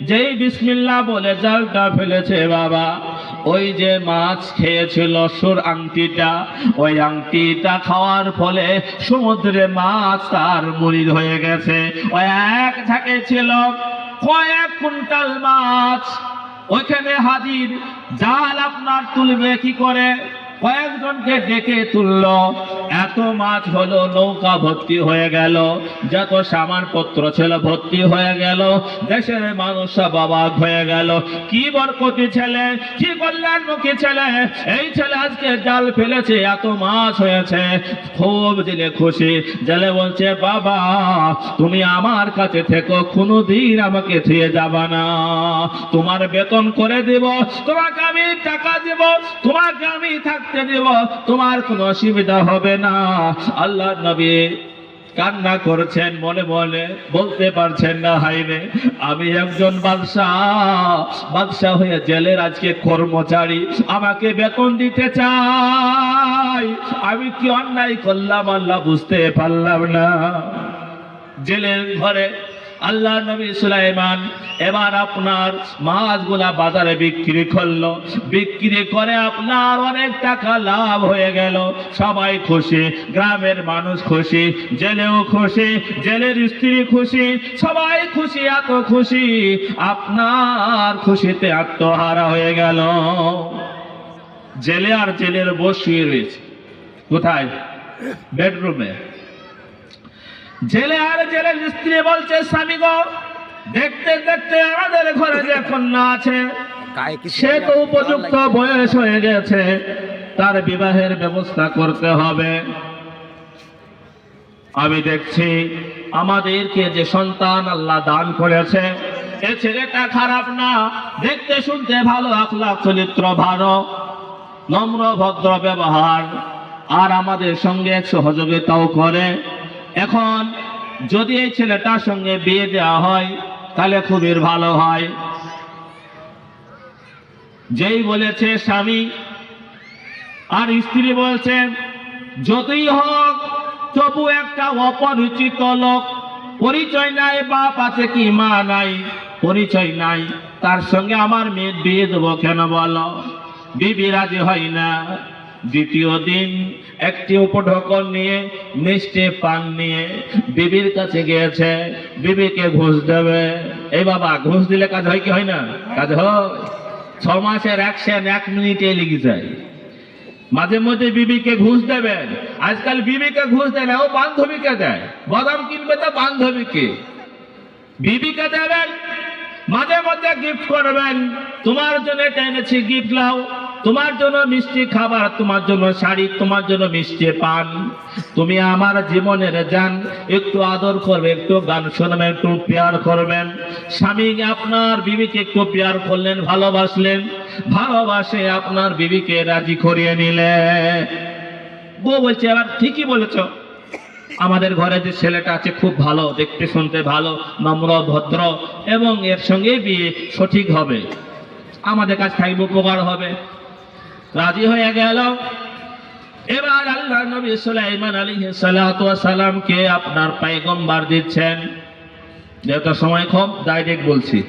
যেই বিসমিল্লাহ বলে জালটা ফেলেছে বাবা, ওই যে মাছ খেয়েছিল সুর আংটিটা, ওই আংটিটা খাওয়ার ফলে সমুদ্রে মাছ তার মুড়িদ হয়ে গেছে। ওই এক ঝাঁকে ছিল কয়েক কুইন্টাল মাছ ওইখানে হাজির। জাল আপনার তুলবে কি করে? কয়েকজনকে ডেকে তুলল, এত মাছ হলো, নৌকা ভর্তি হয়ে গেল, যত সামান পত্র ছিল ভর্তি হয়ে গেল। দেশের মানুষ সব অবাক হয়ে গেল। কি বরকতি ছেলে, কি কল্যাণমুখী ছেলে, এই ছেলে আজকে জাল ফেলেছে, এত মাছ হয়েছে। খুব জেলে খুশি। জেলে বলছে, বাবা তুমি আমার কাছে থেকো, কোনোদিন আমাকে থুয়ে যাবা না। তোমার বেতন করে দেব, তোমাকে আমি টাকা দেব, তোমাকে আমি থাকতে দেব, তোমার কোনো অসুবিধা হবে না। আল্লাহর নবী কান্না করছেন মনে মনে, বলতে পারছেন না, হাইরে আমি একজন বাদশাহ হয়ে জেলের আজকে কর্মচারী, আমাকে বেতন দিতে চাই, আমি কি অন্যায় করলাম আল্লাহ বুঝতে পারলাম না। জেলের ঘরে আল্লাহ নবী সুলাইমান এবার আপনার মাছগুলা বাজারে বিক্রি করলো, বিক্রি করে আপনার অনেক টাকা লাভ হয়ে গেল। সবাই খুশি, গ্রামের মানুষ খুশি, জেলেও খুশি, জেলের স্ত্রী খুশি, সবাই খুশি, এত খুশি আপনার খুশিতে আত্মহারা হয়ে গেল। জেলে আর জেলের বউ শুয়ে রয়েছে কোথায়? বেডরুমে। জেলে আর জেলের স্ত্রী বলছে, স্বামী গো, দেখতে দেখতে আমাদের ঘরে যে কন্যা আছে সে তো উপযুক্ত বয়স হয়ে গেছে, তার বিবাহের ব্যবস্থা করতে হবে। আমি দেখছি আমাদেরকে যে সন্তান আল্লাহ দান করেছে, এ ছেলেটা খারাপ না, দেখতে শুনতে ভালো, আখলাক চরিত্র ভালো, নম্র ভদ্র ব্যবহার, আর আমাদের সঙ্গে সহযোগিতাও করে। এখন যদি এই ছেলেটার সঙ্গে বিয়ে দেওয়া হয় তাহলে খুবই ভালো হয়। যেই বলেছে স্বামী, আর স্ত্রী বলছেন যতই হোক তবু একটা অপরিচিত লোক, পরিচয় নাই, বাপ আছে কি মা নাই, পরিচয় নাই, তার সঙ্গে আমার মেয়ের বিয়ে দেবো কেন বলো? বিবি রাজি হয় না। দ্বিতীয় দিন একটি উপঢকন নিয়ে, মিষ্টি পান নিয়ে বিবির কাছে গিয়েছে, বিবিকে ঘুষ দেবে। এই বাবা, ঘুষ দিলে কাজ হয় কি হয় না? কাজ হয়। 6 মাসের অ্যাকশন 1 মিনিটে লেগে যায়। মাঝে মধ্যে বিবিকে ঘুষ দেবেন। আজকাল বিবিকে ঘুষ দেয় না, ও বান্ধবীকে দেয়। বাদাম কিনবে তো বান্ধবীকে, বিবিকে দেবেন। মাঝে মধ্যে গিফট করবেন, তোমার জন্য এনেছি গিফট নাও, তোমার জন্য মিষ্টি খাবার, তোমার জন্য শাড়ি, তোমার জন্য মিষ্টি পান, তুমি আমার জীবনের জান, একটু আদর করবে, একটু গান শুনবেন, একটু প্যার করবেন। স্বামী আপনার বিবিকে একটু প্যার করলেন, ভালোবাসলেন, ভালোবাসে আপনার বিবিকে রাজি করিয়ে নিলে। বউ বলছে, এবার ঠিকই বলেছ, আমাদের ঘরে যে ছেলেটা আছে খুব ভালো, দেখতে শুনতে ভালো, নম্র ভদ্র, এবং এর সঙ্গে বিয়ে সঠিক হবে, আমাদের কাছে থাকবে, উপকার হবে। রাজি হয়ে গেল। এবার আল্লাহ নবী সুলাইমান আলাইহিস সালাতু ওয়াস সালামকে আপনার পয়গম্বর দিচ্ছেন, যেহেতু সময় কম ডাইরেক্ট বলছি।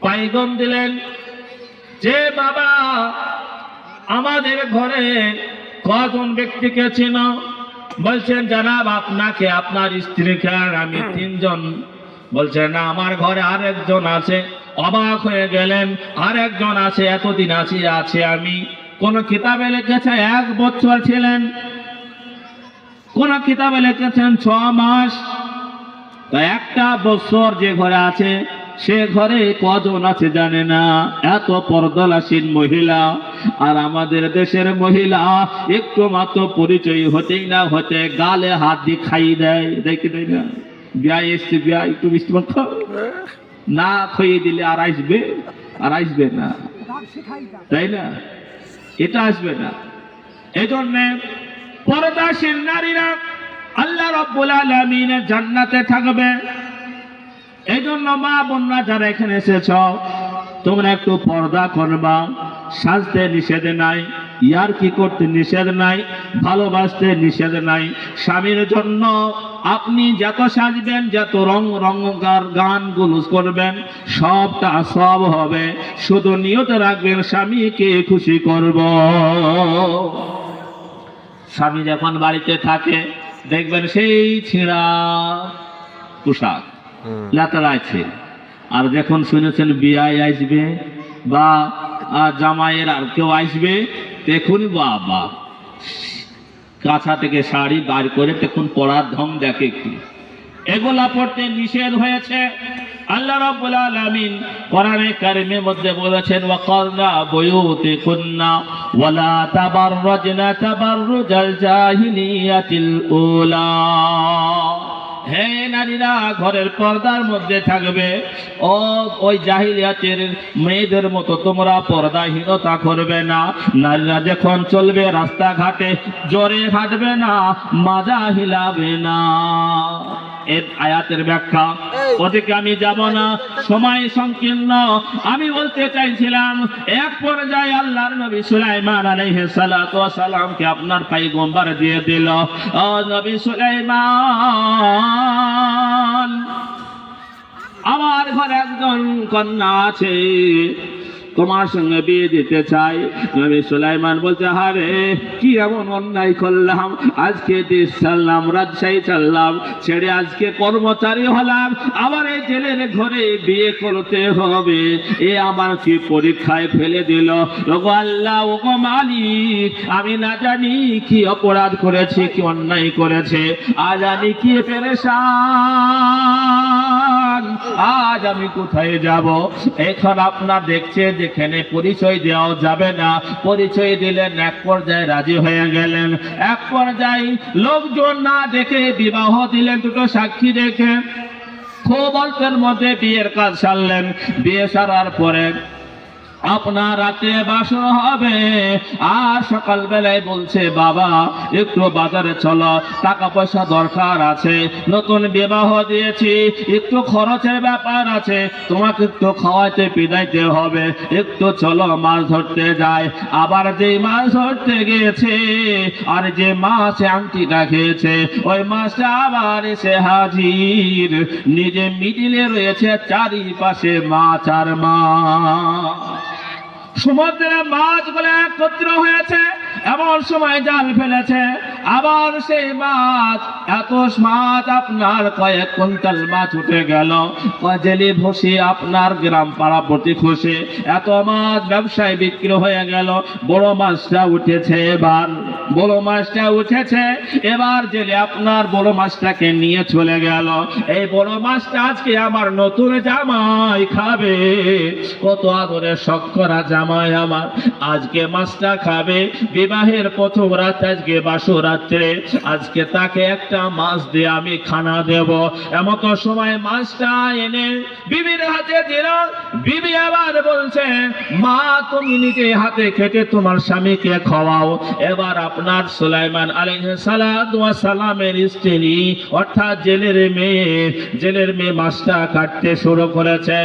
পয়গম দিলেন যে বাবা আমাদের ঘরে কজন ব্যক্তিকে চেনো? বলছেন জানাব আপনাকে, আপনার স্ত্রীকে, আর আমি 3 জন। বলছে না, আমার ঘরে আরেকজন আছে। অবাক হয়ে গেলেন, আরেকজন আছে, এতদিন আছে আমি। কোন কিতাবে লিখেছে 1 বছর ছিলেন, কোন কিতাবে লিখেছেন 6 মাস। তো 1টা বছর যে ঘরে আছে সে ঘরে কজন আছে জানে না। এত পর্দাশীল মহিলা। আর আমাদের দেশের মহিলা একটু মাত্র পরিচয় হতেই না হতে গালে হাত দিয়ে খাই দেয়, দেখে দেয় না, বিয়া এসছে, বিয়া একটু মিষ্টি খাও না, খাইয়ে দিলে আর আসবে না, তাই না? এটা আসবে না। এই জন্য পর্দাশীল নারীরা আল্লাহ রাব্বুল আলামিনের জান্নাতে থাকবে। এই জন্য মা বোনরা যারা এখানে এসেছ, তোমরা একটু পর্দা করবা। সাজতে নিষেধ নাই, ইয়ার কি করতে নিষেধ নাই, ভালোবাসতে নিষেধ নাই। স্বামীর জন্য আপনি যত সাজবেন, যত রঙকার গানগুলো করবেন, সবটা সব হবে। শুধু নিয়ত রাখবেন স্বামীকে খুশি করব। স্বামী যখন বাড়িতে থাকে দেখবেন সেই ছিঁড়া পোশাক লাতার আছে, আর যখন শুনেছেন বিয়ায় আসবে বা জামাইয়ের আর কেউ আসবে, দেখুন বাবা কাছা থেকে শাড়ি বার করে দেখুন পরার ঢং দেখে কি। এগুলা পড়তে নিষেধ হয়েছে। আল্লাহ রাব্বুল আলামিন কোরআনে কারীমের মধ্যে বলেছেন, ওয়াকারনা বুয়ুতিকুন্না ওয়ালা তাবাররাজনা তাবাররুজাল জাহিলিয়াতিল উলা। হে নারীরা, ঘরের পর্দার মধ্যে থাকবে, ওই জাহিলিয়াতের মেয়েদের মতো তোমরা পর্দাহীনতা করবে না। নারীরা যখন চলবে রাস্তাঘাটে জোরে হাঁটবে না, মাজা হিলাবে না। এর আয়াতের ব্যাখ্যা, ওদিকে আমি যাব না, সময় সংকীর্ণ। আমি বলতে চাইছিলাম, এক পর্যায়ে আল্লাহর নবী সুলাইমান আলাইহিস সালাতু ওয়াস সালামকে আপনার পয়গম্বর দিয়ে দিল। ও নবী সুলাইমান, আমার ঘরে একজন কন্যা আছে, তোমার সঙ্গে বিয়ে দিতে চাই। নবী সুলাইমান বলছে, আরে কি এমন অন্যায় করলাম, আজকে দেশ ছাড়লাম, রাজশাহী ছাড়লাম, ছেড়ে আজকে কর্মচারী হলাম, আবার এই জেলের ঘরে বিয়ে করতে হবে, এ আমার কি পরীক্ষায় ফেলে দিল। ওগো আল্লাহ, ওগো মালিক, আমি না জানি কি অপরাধ করেছি, কি অন্যায় করেছে, আজ আমি কি পেরেশান, আজ আমি কোথায় যাব। এখন আপনার দেখছে যেখানে পরিচয় দেওয়া যাবে না, পরিচয় দিলেন, এক পর্যায়ে রাজি হয়ে গেলেন। এক পর্যায়ে লোকজন না দেখে বিবাহ দিলেন, দুটো সাক্ষী দেখে খুব অল্পের মধ্যে বিয়ের কাজ সারলেন। বিয়ে সারার পরে আপনার রাতে বাসর হবে, আর সকাল বেলায় বলছে, বাবা একটু বাজারে চলো, টাকা পয়সা দরকার আছে, নতুন বিবাহ দিয়েছি, একটু খরচের ব্যাপার আছে, তোমাকে একটু খাওয়াইতে পিদাইতে হবে, একটু চলো মাছ ধরতে যায়। আবার যে মাছ ধরতে গিয়েছে আর যে মাছ আংটিটা খেয়েছে, ওই মাছটা আবার এসে হাজির, নিজে মিডিলে রয়েছে, চারিপাশে মাছ আর মাছ। সমুদ্রে মাছগুলো একত্র হয়েছে, এমন সময় জাল ফেলেছে, আবার সেই মাছ, এত মাছ আপনার কয়েক কুইন্টাল মাছ উঠে গেল। জেলে ভসি আপনার গ্রাম পাড়া প্রতি খুশি, এত মাছ ব্যবসায় বিক্রি হয়ে গেল। বড় মাছটা উঠেছে, এবার বড় মাছটা উঠেছে, এবার জেলে আপনার বড় মাছটাকে নিয়ে চলে গেল। এই বড় মাছটা আজকে আমার নতুন জামাই খাবে, কত আদরে শখ করা জামাই আমার, আজকে মাছটা খাবে। বিবাহের প্রথম রাত, আজকে বাসর রাত্রে, আজকে তাকে একটা মাছ দিয়ে আমি খানা দেব। এমতো সময় মাছটা এনে বিবির হাতে দিল। বিবি আবার বলছে, মা তুমি নিজে হাতে খেটে তোমার স্বামীকে খাওয়াও। এবার আপনার সুলাইমান আলাইহিস সালাতু ওয়াস সালামের স্ত্রী অর্থাৎ জেলের মেয়ে মাছটা কাটতে শুরু করেছে।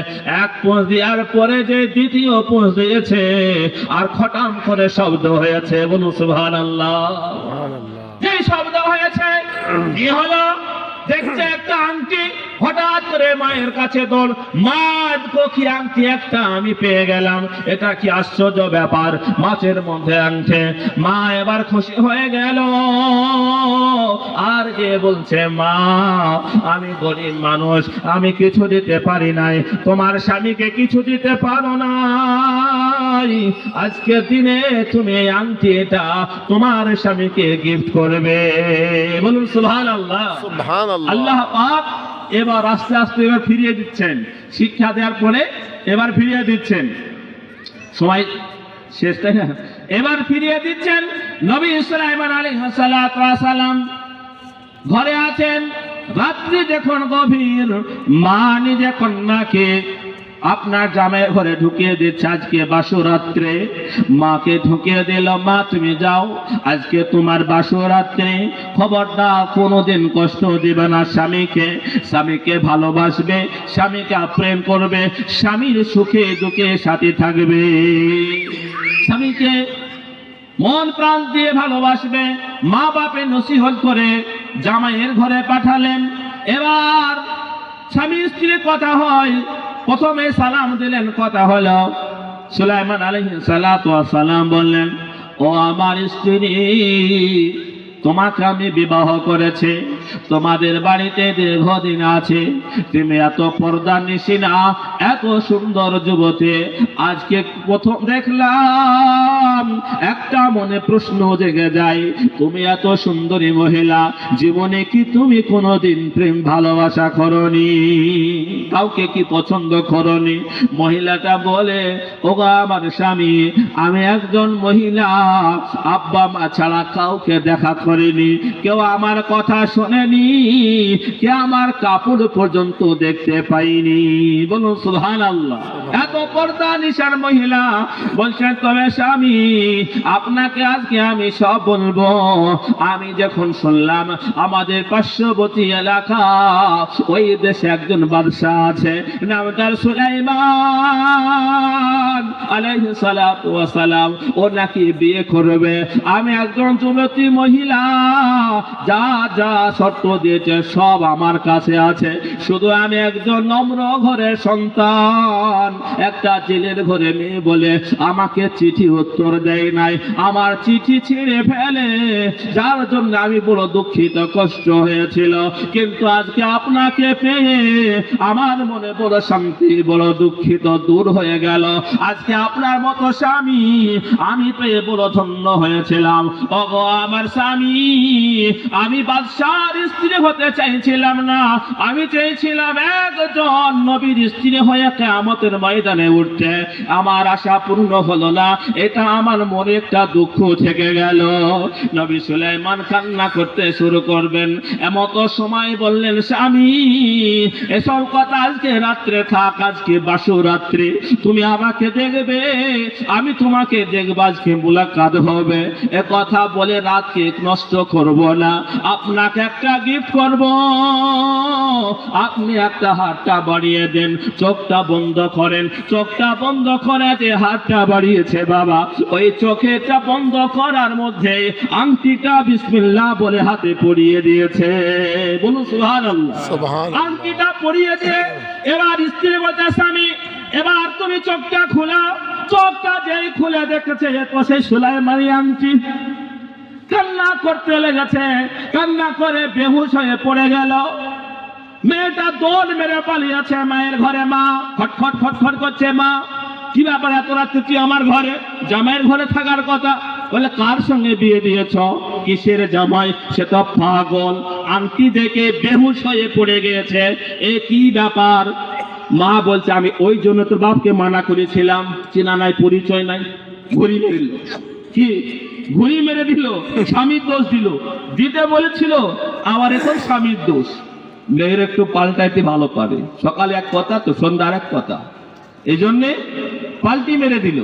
এক পোঁচ দেওয়ার পরে যে দ্বিতীয় পোঁচ দিয়েছে, আর খটাম করে শব্দ হয়েছে, বলুন সুবহানাল্লাহ। যে শব্দ হয়েছে কি হলো, দেখছে একটা আংটি, হঠাৎ করে মায়ের কাছে দৌড়, মা কি আংটি একটা আমি পেয়ে গেলাম, এটা কি আশ্চর্য ব্যাপার, মাছের মধ্যে আংটি। মা এবার খুশি হয়ে গেল, আর যে বলছে, মা আমি গরিব মানুষ, আমি কিছু দিতে পারি নাই, তোমার স্বামীকে কিছু দিতে পারো নাই, আজকের দিনে তুমি এই আংটিটা তোমার স্বামীকে গিফট করবে। বলুন সুবহানাল্লাহ। আল্লাহ পাক এবার আস্তে আস্তে এবার ফিরিয়ে দিচ্ছেন, শিক্ষা দেওয়ার পরে এবার ফিরিয়ে দিচ্ছেন, সময় শেষ, তাই না? এবার ফিরিয়ে দিচ্ছেন। নবী সুলাইমান আলাইহিস সালাতু ওয়াস সালাম ঘরে আছেন, রাত্রি যখন গভীর, মা নিজে কন্যাকে আপনার জামাইয়ের ঘরে ঢুকিয়ে দিচ্ছে, আজকে বাসরাত্রে। মাকে ঢুকিয়ে দিল, মা তুমি যাও, আজকে তোমার বাসরাত্রে, খবরদার কোনোদিন কষ্ট দিবে না স্বামীকে, স্বামীকে ভালোবাসবে, স্বামীকে প্রেম করবে, স্বামীর সুখে দুঃখে সাথে থাকবে, স্বামীকে মন প্রাণ দিয়ে ভালোবাসবে, মা বাপের নসিহত করে জামাইয়ের ঘরে পাঠালেন। এবার স্বামী স্ত্রীর কথা হয়, প্রথমে সালাম দিলেন, কথা হলো। সুলাইমান আলাইহিস সালাতু ওয়াস সালাম বললেন, ও আমার স্ত্রী, তোমাকে আমি বিবাহ করেছি, তোমাদের বাড়িতে দীর্ঘদিন আছে, তুমি এত পর্দা নিশি না, এত সুন্দর যুবতী, আজকে প্রথম দেখলাম, একটা মনে প্রশ্ন জেগে যায়, তুমি এত সুন্দরী মহিলা, জীবনে কি তুমি কোনোদিন প্রেম ভালোবাসা করনি? কাউকে কি পছন্দ করনি? মহিলাটা বলে, ওগো আমার স্বামী, আমি একজন মহিলা, আব্বা মা ছাড়া কাউকে দেখা করিনি, কেউ আমার কথা শোনেনি, কে আমার কাপড় পর্যন্ত দেখতে পাইনি। বলুন সুবহানাল্লাহ। এত পর্দা নিশার মহিলা বলছেন, তবে স্বামী, আপনাকে আজকে আমি সব বলবো। আমি যখন শুনলাম আমাদের পার্শ্ববর্তী এলাকা, ওই দেশে একজন বাদশা আছে, নাম তার সুলাইমান আলাইহিস সালাতু ওয়াস সালাম, ও নাকি বিয়ে করবে। আমি একজন যুবতী মহিলা, যা যা শর্ত দিয়েছে সব আমার কাছে আছে, শুধু আমি একজন নম্র ঘরের সন্তান, একটা জেলের ঘরে মেয়ে বলে আমাকে চিঠি উত্তর দেয় নাই, আমার চিঠি ছিঁড়ে ফেলে, যার জন্য আমি বড় দুঃখিত, কষ্ট হয়েছিল। কিন্তু আজকে আপনাকে পেয়ে আমার মনে বড় শান্তি, বড় দুঃখিত দূর হয়ে গেল। আজকে আপনার মতো স্বামী আমি পেয়ে বড় ধন্য হয়েছিলাম। ওগো আমার স্বামী, আমি বাদশার স্ত্রী হতে চাইছিলাম না, আমি চেয়েছিলাম একজন নবীর স্ত্রী হয়ে কিয়ামতের ময়দানে উঠতে। আমার আশা পূর্ণ হলো না, এটা আমার মনে একটা দুঃখ থেকে গেল। নবী সুলাইমান কান্না করতে শুরু করবেন, এমত সময় বললেন, স্বামী, এসব কথা আজকে রাত্রে থাক, আজকে বাসর রাত্রে তুমি আমাকে দেখবে, আমি তোমাকে দেখব, আজকে মুলাকাত হবে। এ কথা বলে রাতকে নষ্ট করব না, আপনাকে একটা গিফট করব, আপনি একটা হাতটা বাড়িয়ে দেন। চোখটা বন্ধ করেন। চোখটা বন্ধ করে যে হাতটা বাড়িয়েছে বাবা, ওই চোখেটা বন্ধ করার মধ্যে আংটিটা বিসমিল্লাহ বলে হাতে পরিয়ে দিয়েছে। বলুন সুবহানাল্লাহ। আংটিটা পরিয়ে দিয়ে এবার স্ত্রী বলতে, স্বামী, এবার তুমি চোখটা খোলা। চোখটা যেই খুলে দেখেছে সেই সুলাইমানি আংটি। কান্না করতে লেগেছে, কান্না করে বেহুশ হয়ে পড়ে গেল। মেয়েটা দৌড় মেরে পালিয়েছে মায়ের ঘরে। মা খটখট খটখট করছে, মা কি ব্যাপার, এত রাত্রে তুই আমার ঘরে? জামাইয়ের ঘরে থাকার কথা। বলে, কার সঙ্গে বিয়ে দিয়েছ? কিসের জামাই? সে তো পাগল, আংটি দেখে বেহুশ হয়ে পড়ে গিয়েছে, এ কি ব্যাপার? মা বলছে, আমি ওই জন্য তোর বাপকে মানা করেছিলাম, চেনা নাই, পরিচয় নাই, ঘুরি মেরে দিল। কি ঘুরি মেরে দিল? স্বামীর দোষ দিল, দিতে বলেছিল, আবার এখন স্বামীর দোষ। মেয়ের একটু পাল্টাইতে ভালো পারে, সকালে এক কথা তো সন্ধ্যা আর এক কথা, এই জন্যে পাল্টি মেরে দিল।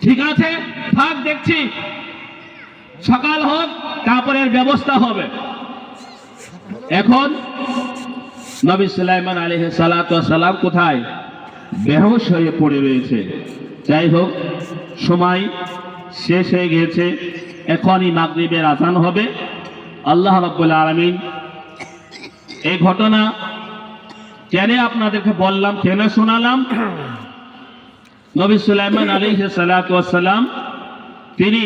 ঠিক আছে, থাক, দেখছি, সকাল হোক, তারপরে ব্যবস্থা হবে। এখন নবী সুলাইমান আলাইহিস সালাতু ওয়াস সালাম কোথায়? বেহুশ হয়ে পড়ে রয়েছে। যাই হোক, সময় শেষ হয়ে গেছে, এখনই মাগরিবের আযান হবে। আল্লাহ রাব্বুল আলামিন এই ঘটনা কেন আপনাদেরকে বললাম, কেন শোনালাম? নবী সুলাইমান আলাইহিস সালাতু ওয়াস সালাম তিনি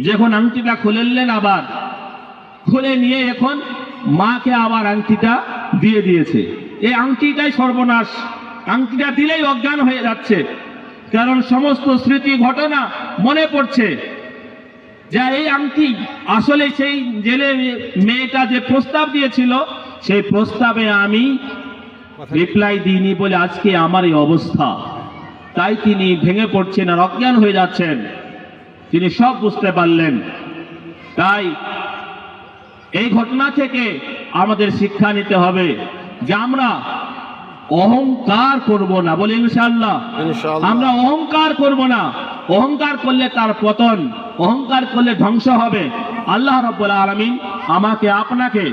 যখন আংটিটা খুলেলেন, আবার খুলে নিয়ে এখন মাকে আবার আংটিটা দিয়ে দিয়েছে। এই আংটিটাই সর্বনাশ। আংটিটা দিলেই অজ্ঞান হয়ে যাচ্ছে, কারণ সমস্ত স্মৃতি ঘটনা মনে পড়ছে। যা এই আংটি আসলে সেই জেলে মেয়েটা যে প্রস্তাব দিয়েছিল, সেই প্রস্তাবে আমি রিপ্লাই দিইনি বলে আজকে আমার এই অবস্থা। তাই তিনি ভেঙে পড়ছেন আর অজ্ঞান হয়ে যাচ্ছেন। তিনি সব বুঝতে পারলেন। তাই এই ঘটনা থেকে আমাদের শিক্ষা নিতে হবে যে আমরা অহংকার করব না। বলে ইনশাআল্লাহ, আমরা অহংকার করব না। অহংকার করলে তার পতন, অহংকার করলে ধ্বংস হবে। আল্লাহ রাব্বুল আলামিন আমাকে আপনাকে